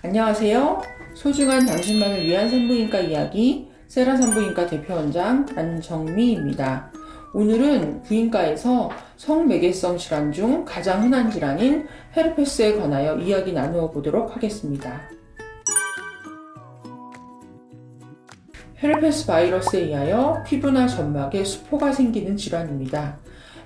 안녕하세요. 소중한 당신만을 위한 산부인과 이야기 세라 산부인과 대표원장 안정미입니다. 오늘은 부인과에서 성매개성 질환 중 가장 흔한 질환인 헤르페스에 관하여 이야기 나누어 보도록 하겠습니다. 헤르페스 바이러스에 의하여 피부나 점막에 수포가 생기는 질환입니다.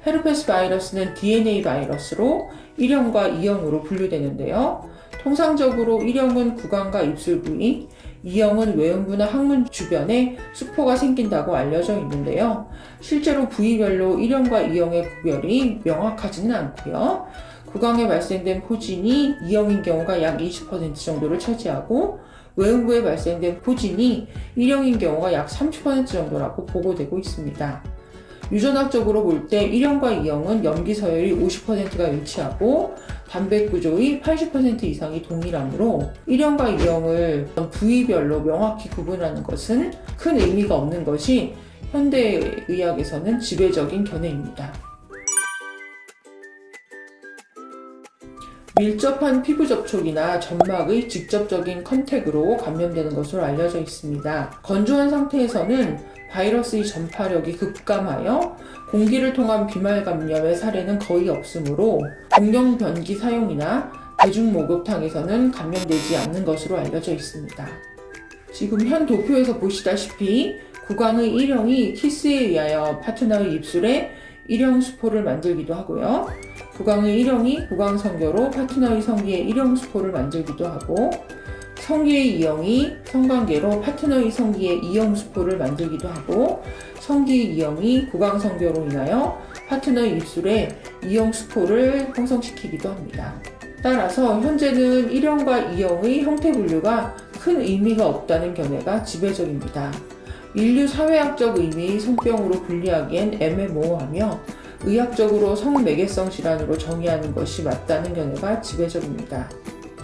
헤르페스 바이러스는 DNA 바이러스로 1형과 2형으로 분류되는데요. 통상적으로 1형은 구강과 입술 부위, 2형은 외음부나 항문 주변에 수포가 생긴다고 알려져 있는데요. 실제로 부위별로 1형과 2형의 구별이 명확하지는 않고요. 구강에 발생된 포진이 2형인 경우가 약 20% 정도를 차지하고 외음부에 발생된 포진이 1형인 경우가 약 30% 정도라고 보고되고 있습니다. 유전학적으로 볼 때 1형과 2형은 염기 서열이 50%가 일치하고 단백 구조의 80% 이상이 동일하므로 1형과 2형을 부위별로 명확히 구분하는 것은 큰 의미가 없는 것이 현대의학에서는 지배적인 견해입니다. 밀접한 피부 접촉이나 점막의 직접적인 컨택으로 감염되는 것으로 알려져 있습니다. 건조한 상태에서는 바이러스의 전파력이 급감하여 공기를 통한 비말 감염의 사례는 거의 없으므로 공경 변기 사용이나 대중 목욕탕에서는 감염되지 않는 것으로 알려져 있습니다. 지금 현 도표에서 보시다시피 구강의 1형이 키스에 의하여 파트너의 입술에 1형 수포를 만들기도 하고요. 구강의 1형이 구강성교로 파트너의 성기에 1형 수포를 만들기도 하고 성기의 2형이 성관계로 파트너의 성기에 2형 수포를 만들기도 하고 성기의 2형이 구강성교로 인하여 파트너의 입술에 2형 수포를 형성시키기도 합니다. 따라서 현재는 1형과 2형의 형태 분류가 큰 의미가 없다는 견해가 지배적입니다. 인류 사회학적 의미의 성병으로 분리하기엔 애매모호하며 의학적으로 성매개성 질환으로 정의하는 것이 맞다는 견해가 지배적입니다.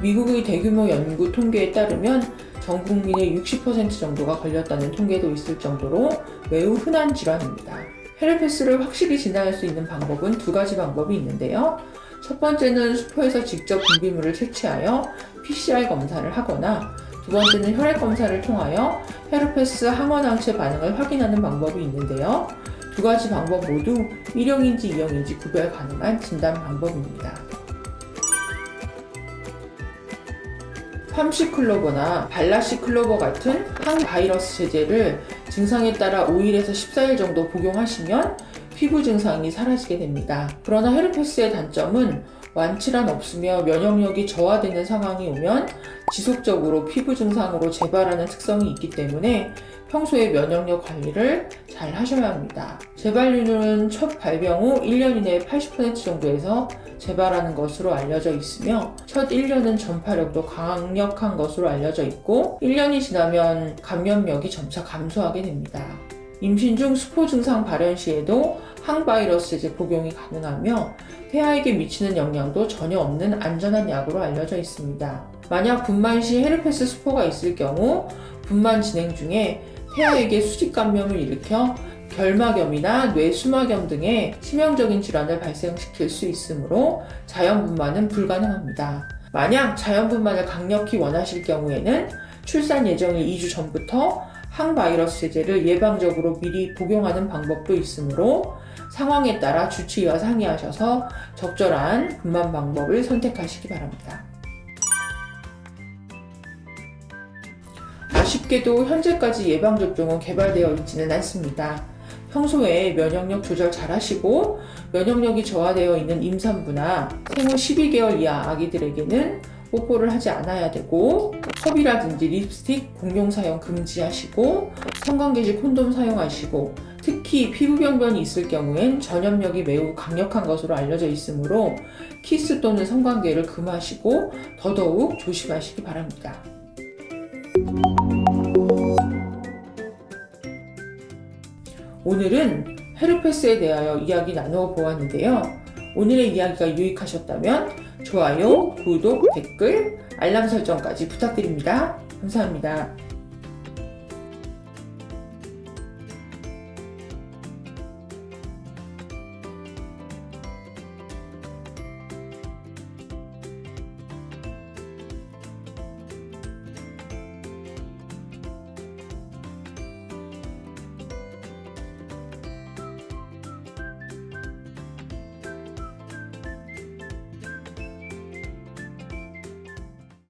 미국의 대규모 연구 통계에 따르면 전 국민의 60% 정도가 걸렸다는 통계도 있을 정도로 매우 흔한 질환입니다. 헤르페스를 확실히 진단할 수 있는 방법은 두 가지 방법이 있는데요. 첫 번째는 수포에서 직접 분비물을 채취하여 PCR 검사를 하거나 두 번째는 혈액 검사를 통하여 헤르페스 항원항체 반응을 확인하는 방법이 있는데요. 두 가지 방법 모두 1형인지 2형인지 구별 가능한 진단 방법입니다. 팜시클로버나 발라시클로버 같은 항바이러스 제제를 증상에 따라 5일에서 14일 정도 복용하시면 피부 증상이 사라지게 됩니다. 그러나 헤르페스의 단점은 완치란 없으며 면역력이 저하되는 상황이 오면 지속적으로 피부 증상으로 재발하는 특성이 있기 때문에 평소에 면역력 관리를 잘 하셔야 합니다. 재발률은 첫 발병 후 1년 이내에 80% 정도에서 재발하는 것으로 알려져 있으며 첫 1년은 전파력도 강력한 것으로 알려져 있고 1년이 지나면 감염력이 점차 감소하게 됩니다. 임신 중 수포 증상 발현 시에도 항바이러스 제제 복용이 가능하며 폐하에게 미치는 영향도 전혀 없는 안전한 약으로 알려져 있습니다. 만약 분만 시 헤르페스 수포가 있을 경우 분만 진행 중에 폐하에게 수직 감염을 일으켜 결막염이나 뇌수막염 등의 치명적인 질환을 발생시킬 수 있으므로 자연분만은 불가능합니다. 만약 자연분만을 강력히 원하실 경우에는 출산 예정일 2주 전부터 항바이러스 제제를 예방적으로 미리 복용하는 방법도 있으므로 상황에 따라 주치의와 상의하셔서 적절한 분만 방법을 선택하시기 바랍니다. 아쉽게도 현재까지 예방접종은 개발되어 있지는 않습니다. 평소에 면역력 조절 잘 하시고 면역력이 저하되어 있는 임산부나 생후 12개월 이하 아기들에게는 뽀뽀를 하지 않아야 되고 컵이라든지 립스틱 공용 사용 금지하시고 성관계식 콘돔 사용하시고 특히 피부병변이 있을 경우엔 전염력이 매우 강력한 것으로 알려져 있으므로 키스 또는 성관계를 금하시고 더더욱 조심하시기 바랍니다. 오늘은 헤르페스에 대하여 이야기 나누어 보았는데요. 오늘의 이야기가 유익하셨다면 좋아요, 구독, 댓글, 알람 설정까지 부탁드립니다. 감사합니다.